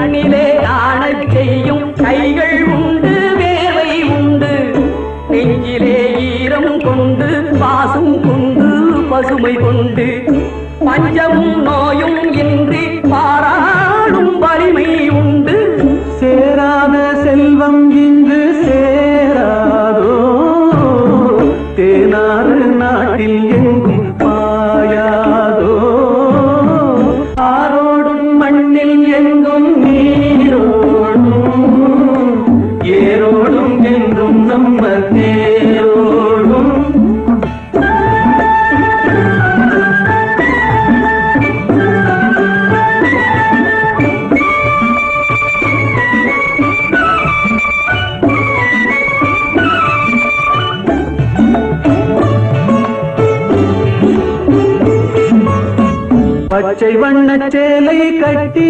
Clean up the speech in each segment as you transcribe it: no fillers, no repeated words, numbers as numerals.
கண்ணிலே காணச் செய்யும் கைகள் உண்டு, வேலை உண்டு. நெஞ்சிலே ஈரம் கொண்டு, பாசம் கொண்டு, பசுமை கொண்டு, பஞ்சமும் நோயும் இன்றி பாராளும் வலிமை உண்டு. சேராத செல்வம் இங்கு சேராதோ, தேனாறு நாட்டில் எங்கும் பாயாதோ. ஆரோடும் மண்ணில் எங்கும் நீரோடும், ஏரோடும் என்றும் நம்ம தேரோடும். பச்சை வண்ணச் சேலை கட்டி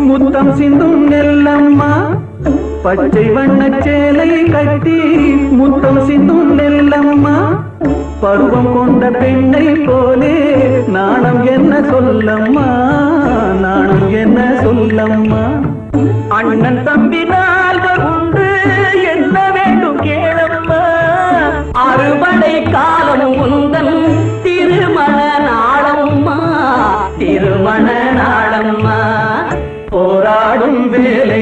முத்தம் சிந்தும் நெல்லம்மா, பச்சை வண்ணச் சேலை கட்டி முத்தம் சிந்தும் நெல்லம்மா. பருவம் கொண்ட பெண்ணை போலே நாணம் என்ன சொல்லம்மா, நாணம் என்ன சொல்லம்மா. அண்ணன் தம்பி நால்வர் உண்டு, என்ன வேண்டும் கேளம்மா. அறுபடை காலம் உந்தன் திருமண நாளம்மா, திருமண நாளம்மா. போராடும் வேலை